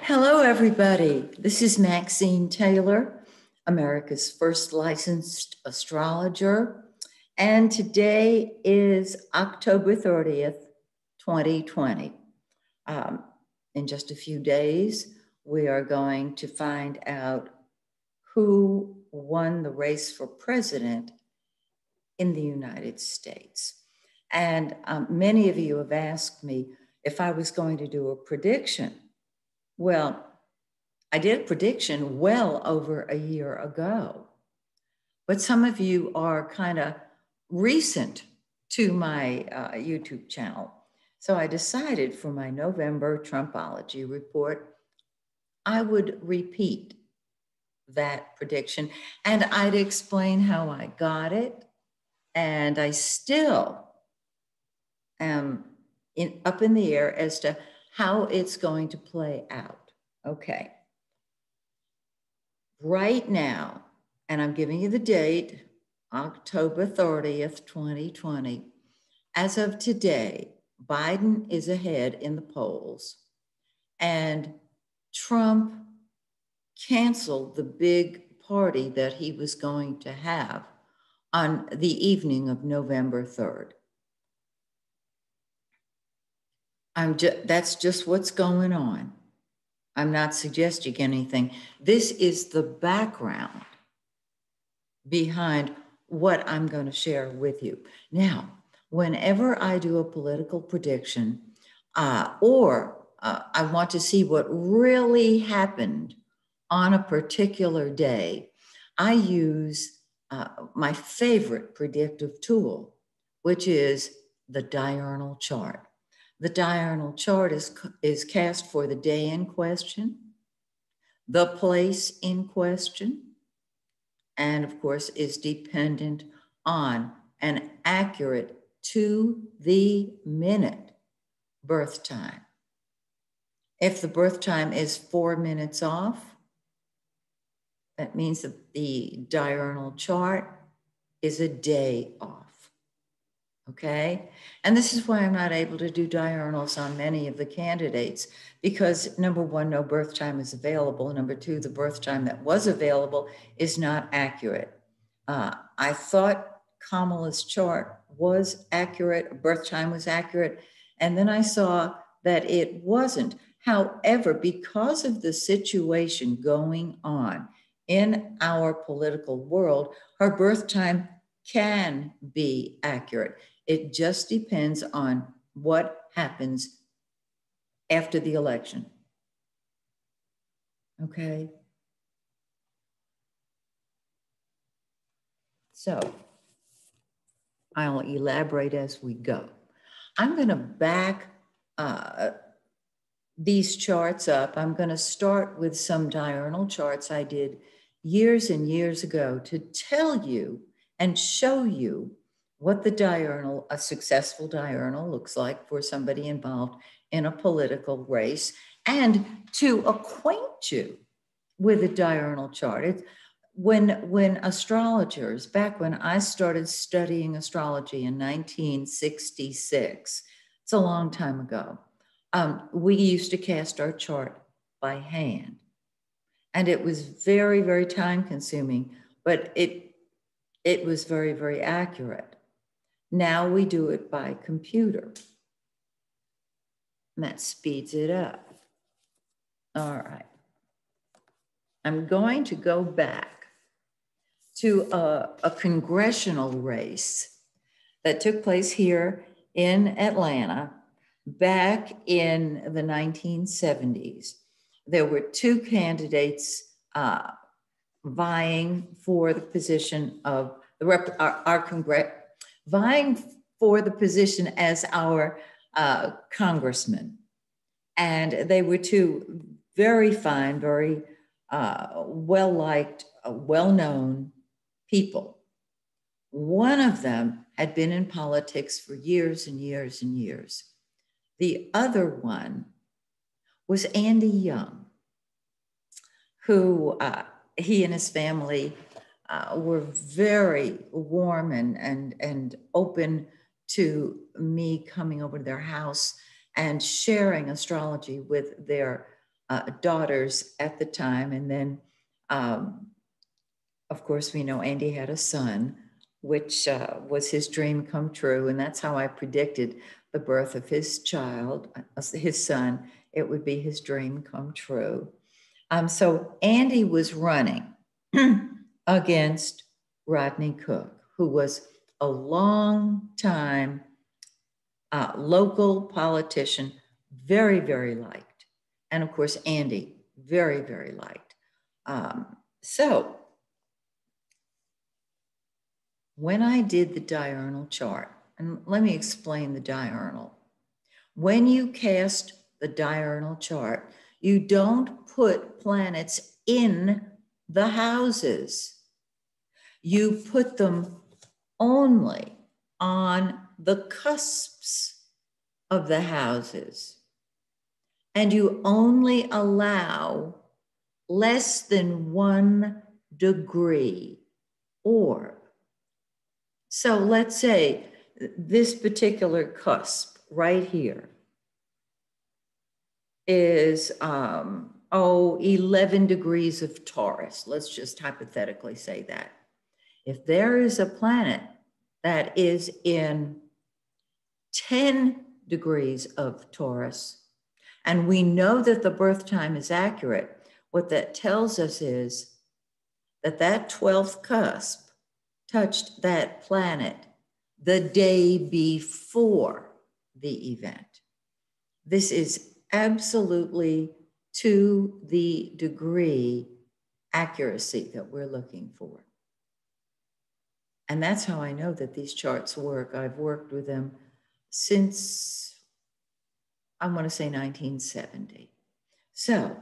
Hello, everybody. This is Maxine Taylor, America's first licensed astrologer. And today is October 30th, 2020. In just a few days, we are going to find out who won the race for president in the United States. And many of you have asked me if I was going to do a prediction. Well, I did a prediction well over a year ago, but some of you are kind of recent to my YouTube channel. So I decided for my November Trumpology report, I would repeat that prediction and I'd explain how I got it. And I still am up in the air as to how it's going to play out. Okay. Right now, and I'm giving you the date, October 30th, 2020. As of today, Biden is ahead in the polls, and Trump canceled the big party that he was going to have on the evening of November 3rd. That's just what's going on. I'm not suggesting anything. This is the background behind what I'm going to share with you. Now, whenever I do a political prediction, or I want to see what really happened on a particular day, I use my favorite predictive tool, which is the diurnal chart. The diurnal chart is cast for the day in question, the place in question, and of course is dependent on an accurate to the minute birth time. If the birth time is 4 minutes off, that means that the diurnal chart is a day off. Okay, and this is why I'm not able to do diurnals on many of the candidates, because number one, no birth time is available. Number two, the birth time that was available is not accurate. I thought Kamala's chart was accurate, birth time was accurate, and then I saw that it wasn't. However, because of the situation going on in our political world, her birth time can be accurate. It just depends on what happens after the election. Okay. So I'll elaborate as we go. I'm going to back these charts up. I'm going to start with some diurnal charts I did years and years ago to tell you and show you what the diurnal, a successful diurnal, looks like for somebody involved in a political race, and to acquaint you with a diurnal chart. When astrologers, back when I started studying astrology in 1966, it's a long time ago, we used to cast our chart by hand. And it was very, very time consuming, but it was very, very accurate. Now we do it by computer. And that speeds it up. All right. I'm going to go back to a congressional race that took place here in Atlanta back in the 1970s. There were two candidates vying for the position of our Congress, vying for the position as our congressman. And they were two very fine, very well-liked, well-known people. One of them had been in politics for years and years and years. The other one was Andy Young, who he and his family were very warm and open to me coming over to their house and sharing astrology with their daughters at the time. And then, of course, we know Andy had a son, which was his dream come true. And that's how I predicted the birth of his child, his son. It would be his dream come true. So Andy was running against Rodney Cook, who was a long time local politician, very, very liked. And of course, Andy, very, very liked. So when I did the diurnal chart, and let me explain the diurnal. When you cast the diurnal chart, you don't put planets in the houses. You put them only on the cusps of the houses. And you only allow less than 1 degree orb. So let's say this particular cusp right here is 11 degrees of Taurus. Let's just hypothetically say that. If there is a planet that is in 10 degrees of Taurus, and we know that the birth time is accurate, what that tells us is that that 12th cusp touched that planet the day before the event. This is absolutely to the degree accuracy that we're looking for. And that's how I know that these charts work. I've worked with them since, I want to say 1970. So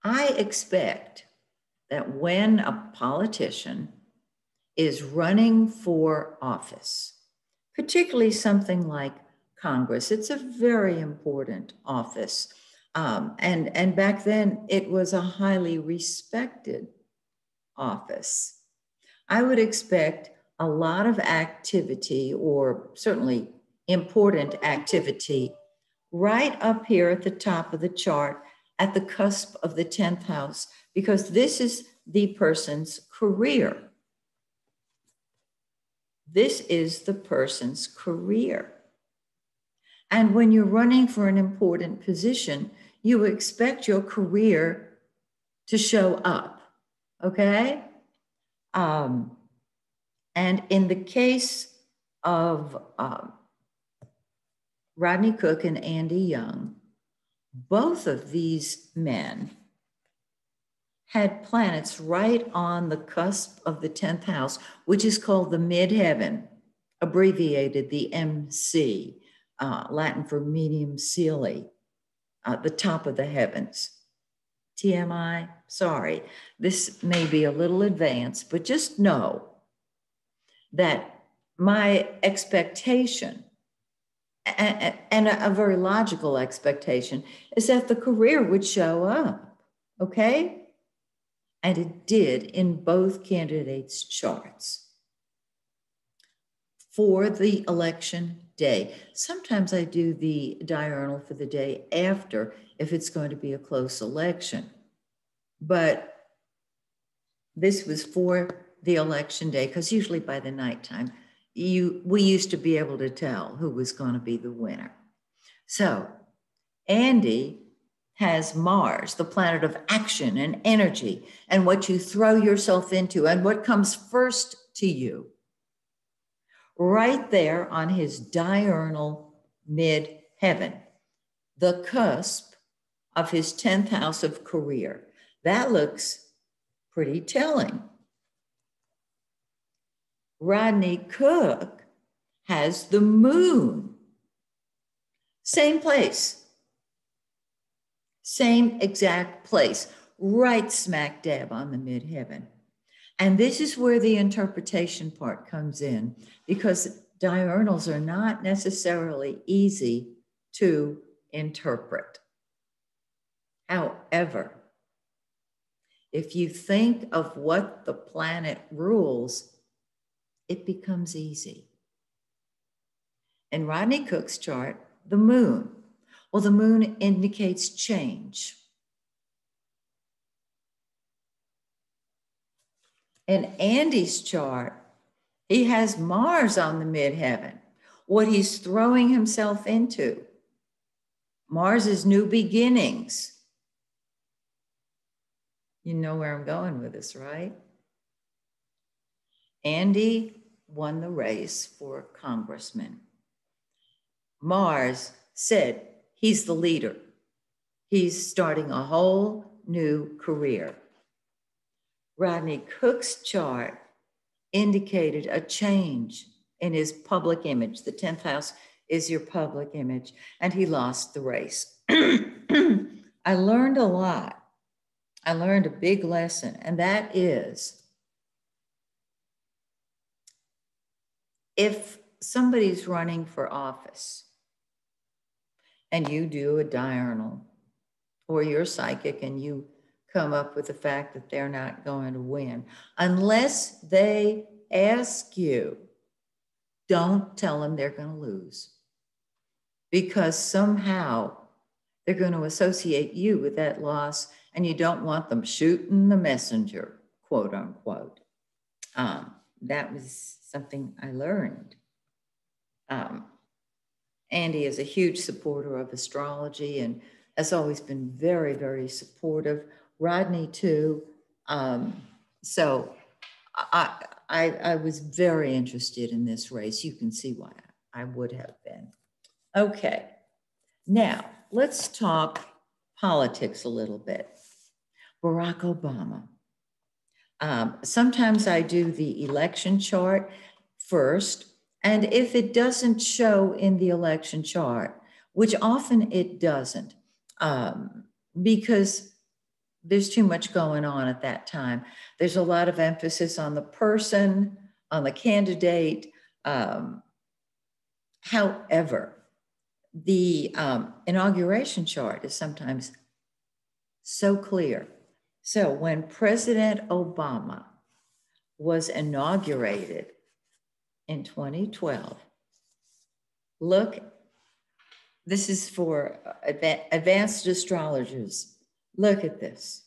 I expect that when a politician is running for office, particularly something like Congress, it's a very important office. And back then it was a highly respected office. I would expect a lot of activity, or certainly important activity, right up here at the top of the chart at the cusp of the 10th house, because this is the person's career. This is the person's career. And when you're running for an important position, you expect your career to show up, okay? And in the case of Rodney Cook and Andy Young, both of these men had planets right on the cusp of the 10th house, which is called the midheaven, abbreviated the MC, Latin for medium Coeli, the top of the heavens. TMI, sorry, this may be a little advanced, but just know that my expectation, and a very logical expectation, is that the career would show up, okay? And it did in both candidates' charts for the election day. Sometimes I do the diurnal for the day after if it's going to be a close election. But this was for the election day, because usually by the nighttime, we used to be able to tell who was going to be the winner. So Andy has Mars, the planet of action and energy, and what you throw yourself into and what comes first to you, right there on his diurnal midheaven, the cusp of his 10th house of career. That looks pretty telling. Rodney Cook has the moon, same place, same exact place, right smack dab on the midheaven. And this is where the interpretation part comes in, because diurnals are not necessarily easy to interpret. However, if you think of what the planet rules, it becomes easy. In Rodney Cook's chart, the moon. Well, the moon indicates change. In Andy's chart, he has Mars on the midheaven, what he's throwing himself into. Mars is new beginnings. You know where I'm going with this, right? Andy won the race for congressman. Mars said he's the leader. He's starting a whole new career. Rodney Cook's chart indicated a change in his public image. The 10th house is your public image, and he lost the race. I learned a lot. I learned a big lesson, and that is if somebody's running for office and you do a diurnal, or you're psychic and you come up with the fact that they're not going to win, unless they ask you, don't tell them they're going to lose, because somehow they're going to associate you with that loss, and you don't want them shooting the messenger, quote unquote. That was something I learned. Andy is a huge supporter of astrology and has always been very, very supportive. Rodney too. So I was very interested in this race. You can see why I would have been. Okay, now let's talk politics a little bit. Barack Obama. Sometimes I do the election chart first, and if it doesn't show in the election chart, which often it doesn't, because there's too much going on at that time. There's a lot of emphasis on the person, on the candidate. However, the inauguration chart is sometimes so clear. So when President Obama was inaugurated in 2012, look, this is for advanced astrologers. Look at this.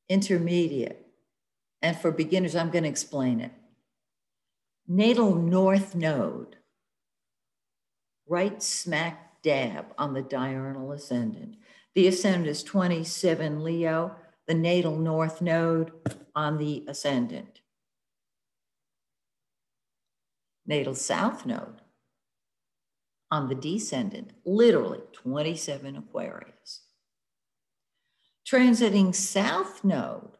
Intermediate. And for beginners, I'm going to explain it. Natal North Node, right smack dab on the diurnal ascendant. The ascendant is 27 Leo, the natal North Node on the ascendant. Natal South Node on the descendant, literally 27 Aquarius. Transiting South Node,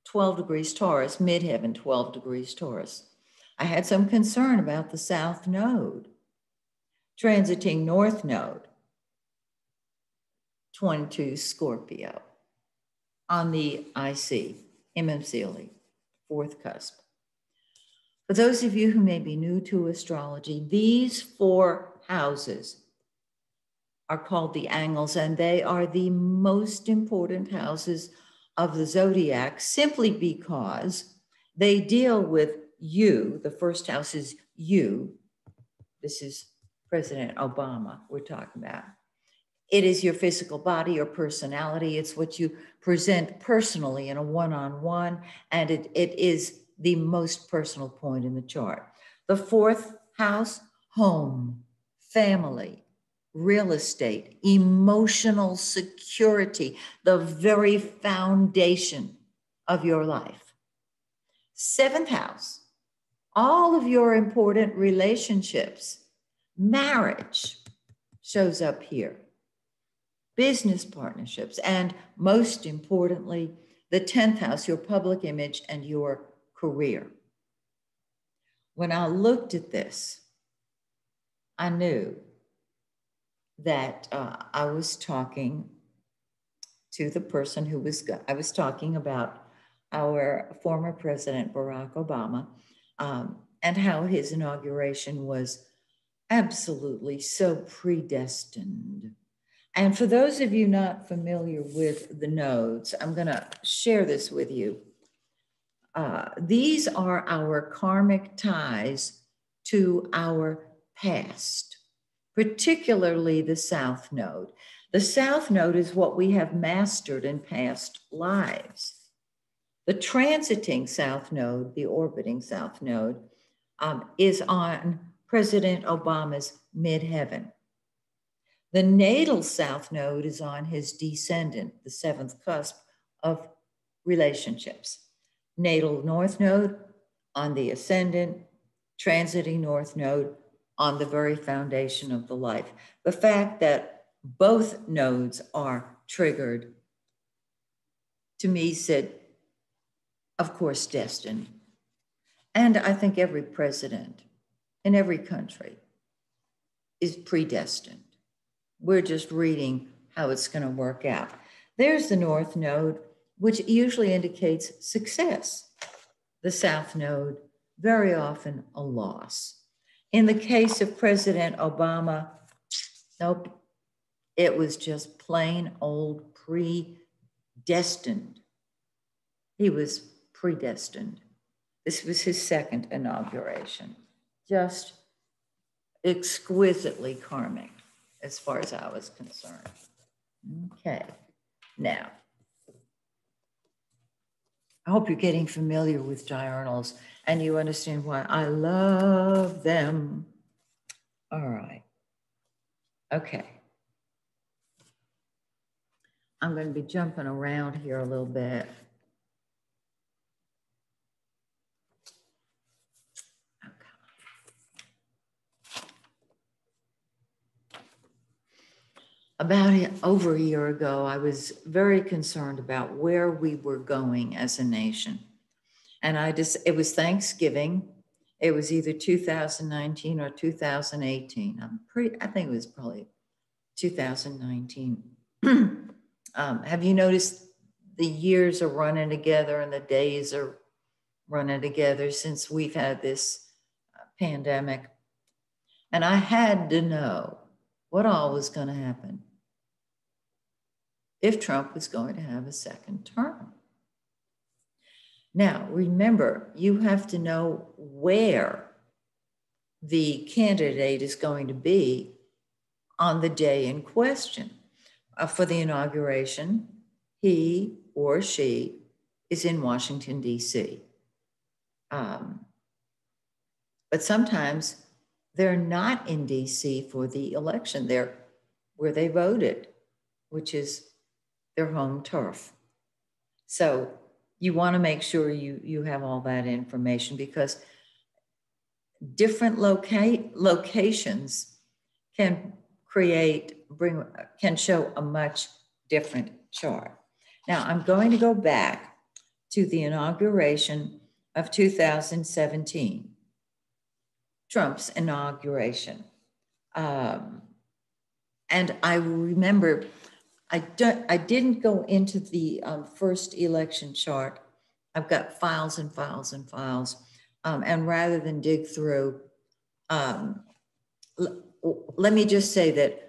12 degrees Taurus, midheaven, 12 degrees Taurus. I had some concern about the South Node. Transiting North Node, 22 Scorpio, on the IC, MMCLE, fourth cusp. For those of you who may be new to astrology, these four houses are called the angles, and they are the most important houses of the zodiac simply because they deal with you. The first house is you. This is President Obama we're talking about. It is your physical body, your personality. It's what you present personally in a one-on-one, and it is the most personal point in the chart. The fourth house, home, family, real estate, emotional security, the very foundation of your life. Seventh house, all of your important relationships, marriage shows up here, business partnerships, and most importantly, the 10th house, your public image and your career. When I looked at this, I knew that I was talking to the person who I was talking about our former president, Barack Obama, and how his inauguration was absolutely so predestined. And for those of you not familiar with the nodes, I'm going to share this with you. These are our karmic ties to our past. particularly the South Node. The South Node is what we have mastered in past lives. The transiting South Node, the orbiting South Node, is on President Obama's midheaven. The natal South Node is on his descendant, the seventh cusp of relationships. Natal North Node on the ascendant, transiting North Node on the very foundation of the life. The fact that both nodes are triggered, to me, said, of course, destined. And I think every president in every country is predestined. We're just reading how it's going to work out. There's the North Node, which usually indicates success. The South Node, very often a loss. In the case of President Obama, nope, it was just plain old predestined. He was predestined. This was his second inauguration. Just exquisitely karmic as far as I was concerned. Okay, now, I hope you're getting familiar with diurnals and you understand why I love them. All right, okay. I'm going to be jumping around here a little bit. About over a year ago, I was very concerned about where we were going as a nation. And it was Thanksgiving. It was either 2019 or 2018. I think it was probably 2019. Have you noticed the years are running together and the days are running together since we've had this pandemic? And I had to know what all was going to happen if Trump was going to have a second term. Now, remember, you have to know where the candidate is going to be on the day in question. For the inauguration, he or she is in Washington, D.C. But sometimes they're not in D.C. for the election. They're where they voted, which is their home turf. So you want to make sure you have all that information, because different locations can show a much different chart. Now I'm going to go back to the inauguration of 2017, Trump's inauguration. And I remember I didn't go into the first election chart. I've got files and files and files. And rather than dig through, let me just say that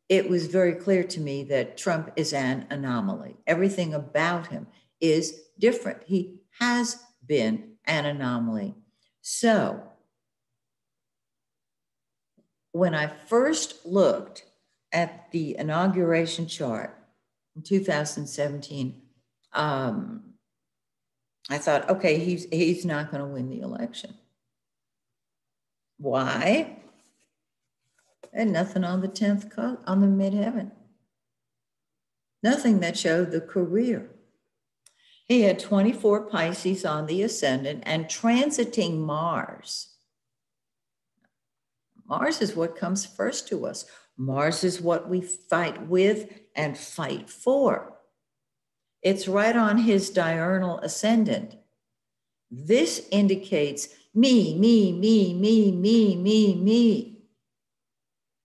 it was very clear to me that Trump is an anomaly. Everything about him is different. He has been an anomaly. So when I first looked at the inauguration chart in 2017, I thought, okay, he's not going to win the election. Why? And nothing on the 10th on the midheaven. Nothing that showed the career. He had 24 Pisces on the ascendant and transiting Mars. Mars is what comes first to us. Mars is what we fight with and fight for. It's right on his diurnal ascendant. This indicates me, me, me, me, me, me, me.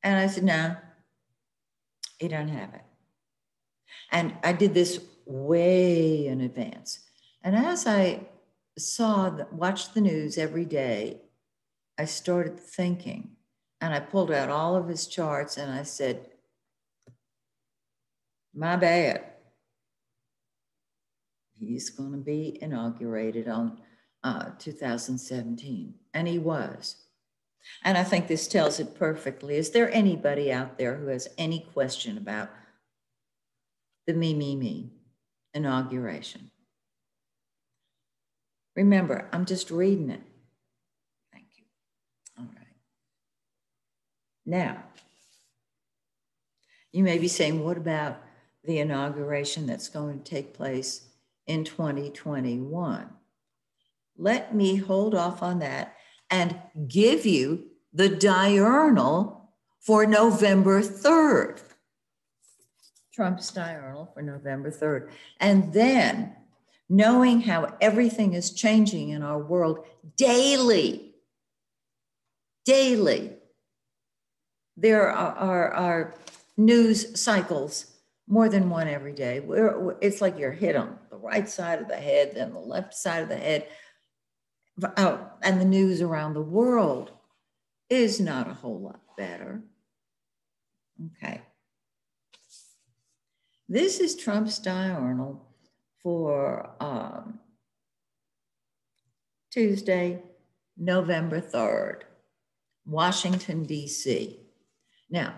And I said, no, he don't have it. And I did this way in advance. And as I watched the news every day, I started thinking, and I pulled out all of his charts and I said, my bad. He's going to be inaugurated on 2017. And he was. And I think this tells it perfectly. Is there anybody out there who has any question about the me inauguration? Remember, I'm just reading it. Thank you. All right. Now, you may be saying, what about the inauguration that's going to take place in 2021? Let me hold off on that and give you the diurnal for November 3rd. Trump's diurnal for November 3rd. And then, knowing how everything is changing in our world daily, there are news cycles, more than one every day. It's like you're hit on the right side of the head, then the left side of the head. And the news around the world is not a whole lot better. Okay. This is Trump's diurnal for Tuesday, November 3rd, Washington, D.C. Now,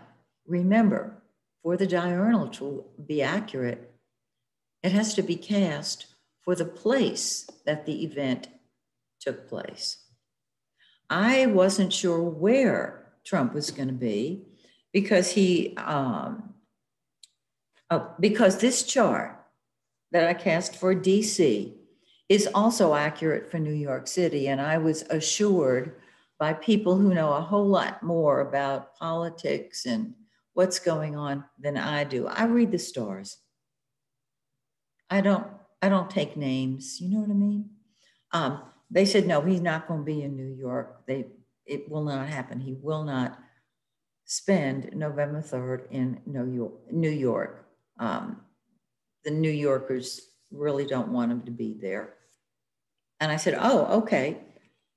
remember, for the diurnal to be accurate, it has to be cast for the place that the event took place. I wasn't sure where Trump was going to be because because this chart that I cast for DC is also accurate for New York City. And I was assured by people who know a whole lot more about politics and what's going on than I do. I read the stars. I don't take names. You know what I mean? They said, no, he's not going to be in New York. It will not happen. He will not spend November 3rd in New York. The New Yorkers really don't want him to be there. And I said, oh, okay,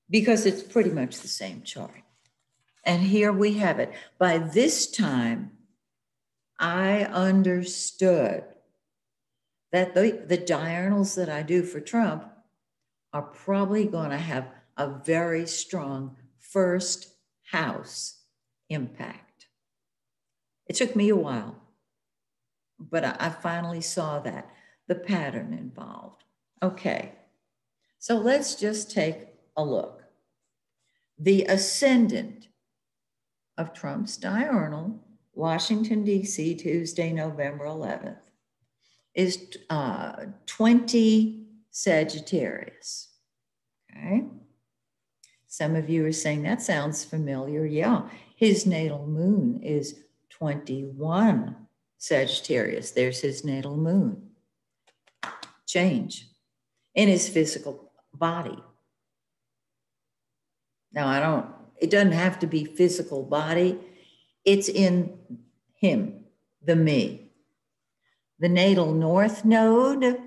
because it's pretty much the same chart. And here we have it. By this time, I understood that the diurnals that I do for Trump are probably going to have a very strong first house impact. It took me a while, but I finally saw that, the pattern involved. Okay, so let's just take a look. The ascendant of Trump's diurnal, Washington, D.C., Tuesday, November 11th, is 20 Sagittarius. Okay. Some of you are saying that sounds familiar. Yeah, his natal moon is 21 Sagittarius. There's his natal moon. Change in his physical body. Now, it doesn't have to be physical body. It's in him, the me. The natal north node,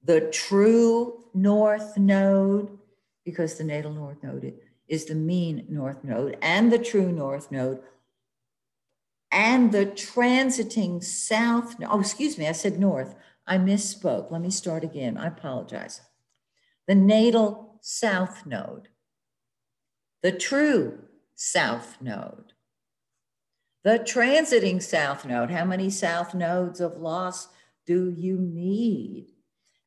the true north node, because the natal north node is the mean north node, and the true north node, and the transiting south. Oh, excuse me, I said north. I misspoke. Let me start again. I apologize. The natal south node, the true south node, the transiting south node. How many south nodes of loss do you need?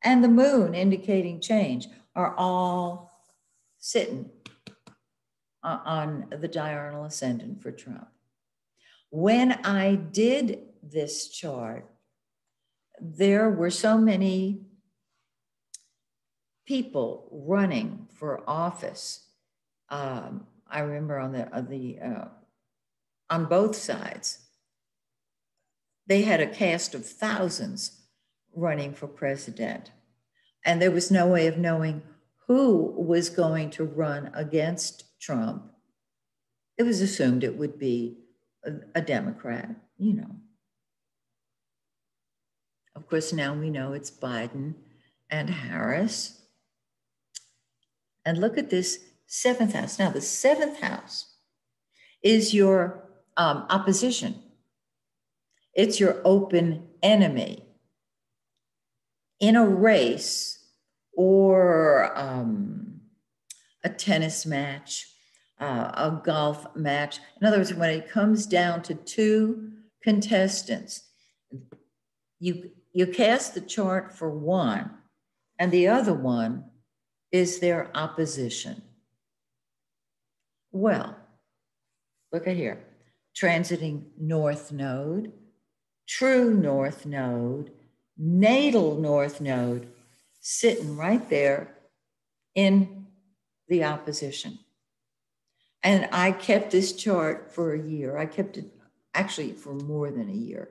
And the moon indicating change are all sitting on the diurnal ascendant for Trump. When I did this chart, there were so many people running for office. I remember on both sides, they had a cast of thousands running for president. And there was no way of knowing who was going to run against Trump. It was assumed it would be a Democrat, you know. Of course, now we know it's Biden and Harris. And look at this seventh house. Now, the seventh house is your opposition. It's your open enemy in a race or a tennis match. a golf match. In other words, when it comes down to two contestants, you cast the chart for one, and the other one is their opposition. Well, look at here. Transiting North Node, true North Node, natal North Node, sitting right there in the opposition. And I kept this chart for a year. I kept it actually for more than a year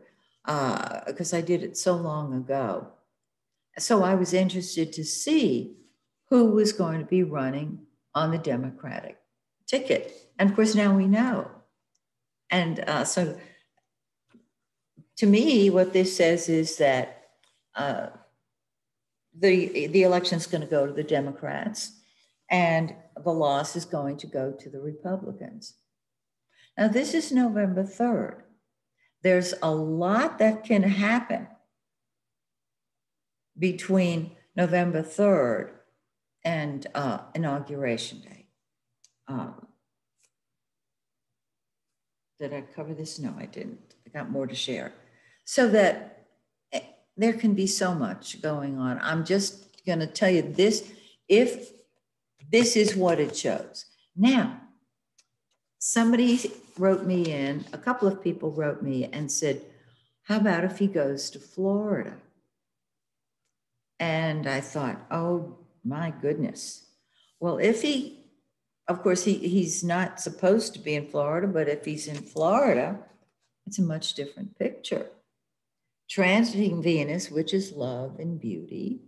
because I did it so long ago. So I was interested to see who was going to be running on the Democratic ticket. And of course, now we know. And so to me, what this says is that the election is going to go to the Democrats and the loss is going to go to the Republicans. Now, this is November 3rd. There's a lot that can happen between November 3rd and Inauguration Day. Did I cover this? No, I didn't. I got more to share. So that there can be so much going on. I'm just going to tell you this, if this is what it shows. Now, somebody wrote me in, a couple of people wrote me and said, how about if he goes to Florida? And I thought, oh my goodness. Well, if he, of course, he's not supposed to be in Florida, but if he's in Florida, it's a much different picture. Transiting Venus, which is love and beauty,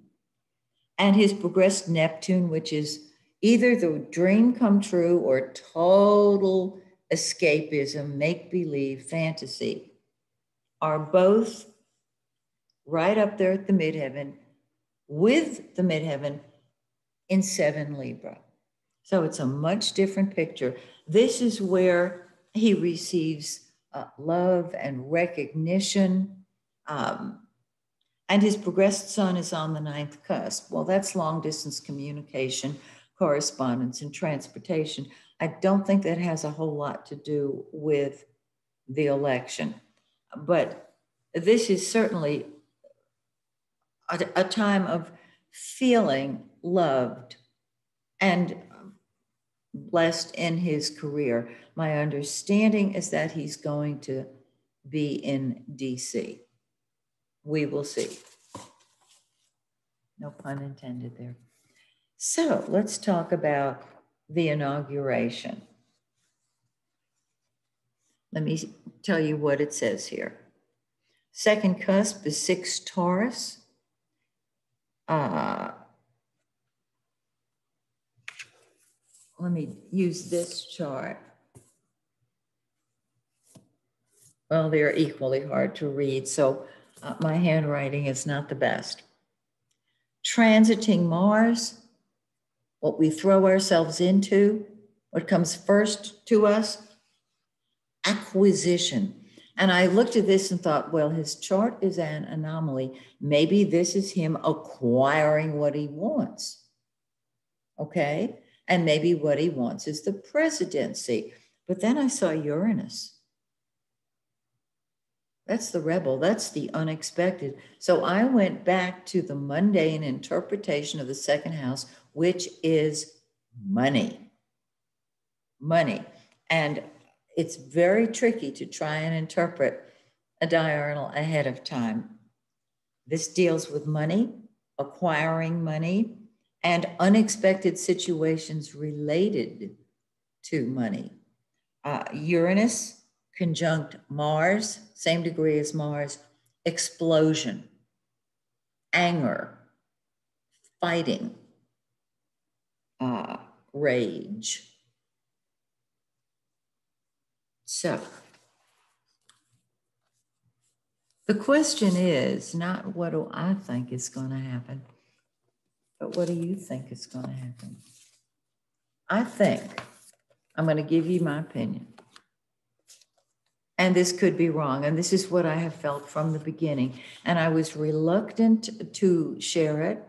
and his progressed Neptune, which is either the dream come true or total escapism, make-believe, fantasy, are both right up there at the midheaven with the midheaven in 7 Libra. So it's a much different picture. This is where he receives love and recognition. And his progressed sun is on the 9th cusp. Well, that's long distance communication, correspondence, and transportation. I don't think that has a whole lot to do with the election. But this is certainly a time of feeling loved and blessed in his career. My understanding is that he's going to be in DC. We will see. No pun intended there. So let's talk about the inauguration. Let me tell you what it says here. 2nd cusp is 6 Taurus. Let me use this chart. Well, they're equally hard to read, so my handwriting is not the best. Transiting Mars, what we throw ourselves into, what comes first to us, acquisition. And I looked at this and thought, well, his chart is an anomaly. Maybe this is him acquiring what he wants. Okay? And maybe what he wants is the presidency. But then I saw Uranus. That's the rebel. That's the unexpected. So I went back to the mundane interpretation of the 2nd house, which is money. Money. And it's very tricky to try and interpret a diurnal ahead of time. This deals with money, acquiring money, and unexpected situations related to money. Uranus conjunct Mars, same degree as Mars, explosion, anger, fighting, rage. So the question is not what do I think is going to happen, but what do you think is going to happen? I think, I'm going to give you my opinion. And this could be wrong. And this is what I have felt from the beginning. And I was reluctant to share it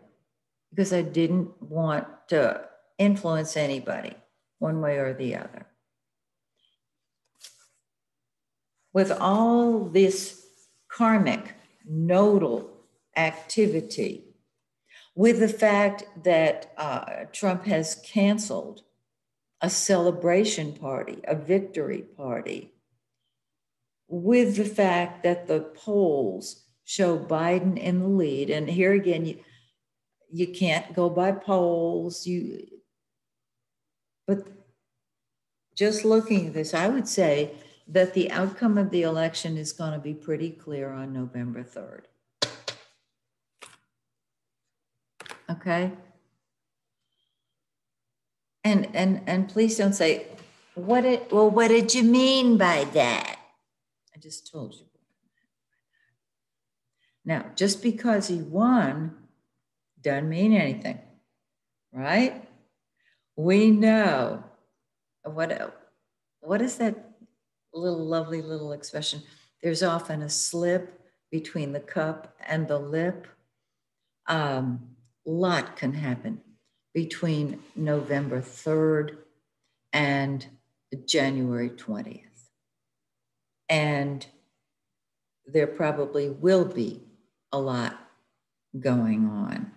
because I didn't want to influence anybody. one way or the other. With all this karmic nodal activity, with the fact that Trump has canceled a celebration party, a victory party, with the fact that the polls show Biden in the lead, and here again, you can't go by polls, but just looking at this, I would say that the outcome of the election is going to be pretty clear on November 3rd. Okay? And please don't say, what did you mean by that? I just told you. Now, just because he won doesn't mean anything, right? We know what is that lovely little expression? There's often a slip between the cup and the lip. Lot can happen between November 3rd and January 20th. And there probably will be a lot going on.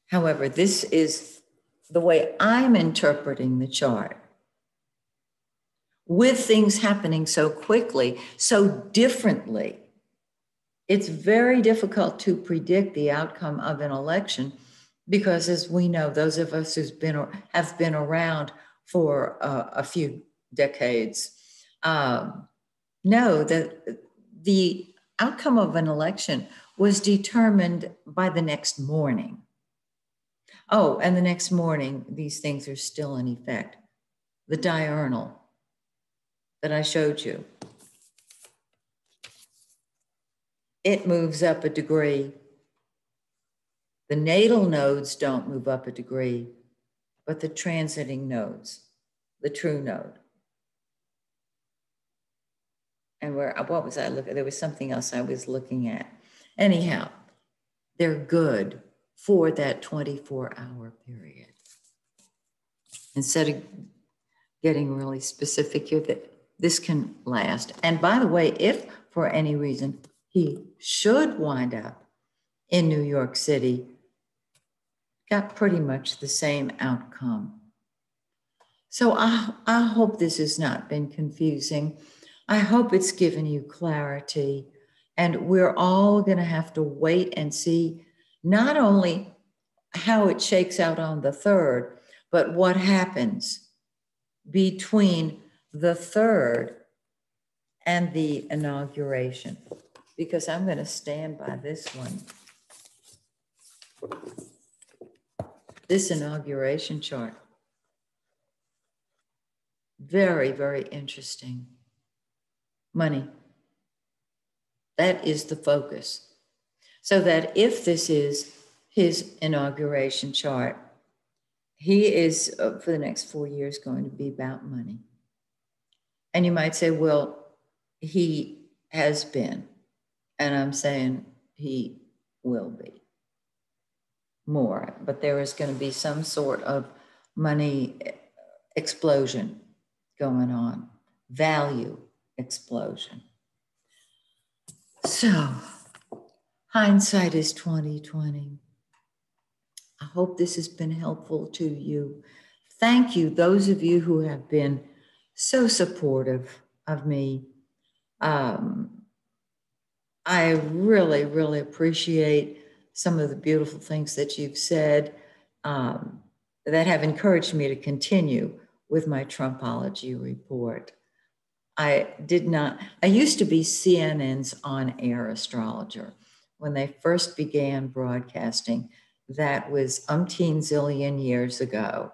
However, this is the way I'm interpreting the chart. With things happening so quickly, so differently, it's very difficult to predict the outcome of an election because, as we know, those of us who have been around for a few decades know that the outcome of an election was determined by the next morning. Oh, and the next morning, these things are still in effect. The diurnal that I showed you, it moves up a degree. The natal nodes don't move up a degree, but the transiting nodes, the true node. And what was I looking at? There was something else I was looking at. Anyhow, they're good for that 24-hour period. Instead of getting really specific here, that this can last. And by the way, if for any reason he should wind up in New York City, got pretty much the same outcome. So I hope this has not been confusing. I hope it's given you clarity. And we're all going to have to wait and see not only how it shakes out on the 3rd, but what happens between the 3rd and the inauguration. Because I'm going to stand by this one. This inauguration chart. Very, very interesting. Money. That is the focus. So that if this is his inauguration chart, he is, for the next 4 years, going to be about money. And you might say, well, he has been. And I'm saying he will be more. But there is going to be some sort of money explosion going on, value explosion. So, hindsight is 20/20. I hope this has been helpful to you. Thank you, those of you who have been so supportive of me. I really, really appreciate some of the beautiful things that you've said that have encouraged me to continue with my Trumpology report. I used to be CNN's on-air astrologer. When they first began broadcasting, that was umpteen zillion years ago.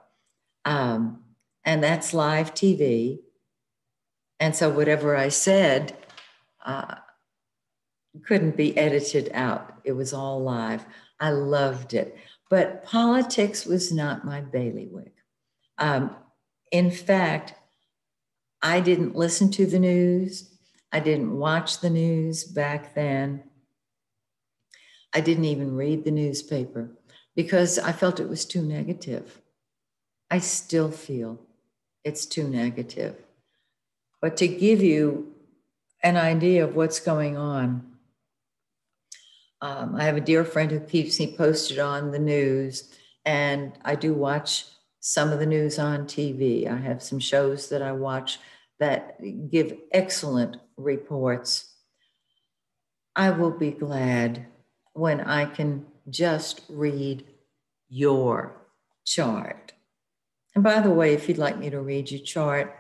And that's live TV. And so whatever I said couldn't be edited out. It was all live. I loved it. But politics was not my bailiwick. In fact, I didn't listen to the news. I didn't watch the news back then. I didn't even read the newspaper because I felt it was too negative. I still feel It's too negative. But to give you an idea of what's going on, I have a dear friend who keeps me posted on the news, and I do watch some of the news on TV. I have some shows that I watch that give excellent reports. I will be glad when I can just read your chart. And by the way, if you'd like me to read your chart,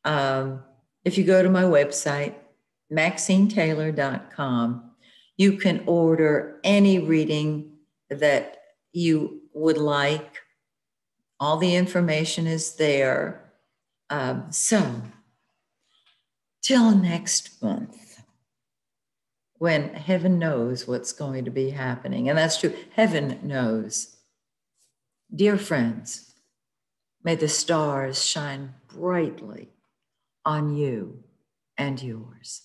if you go to my website, MaxineTaylor.com, you can order any reading that you would like. All the information is there. So, till next month, when heaven knows what's going to be happening. And that's true. Heaven knows. Dear friends, may the stars shine brightly on you and yours.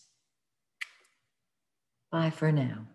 Bye for now.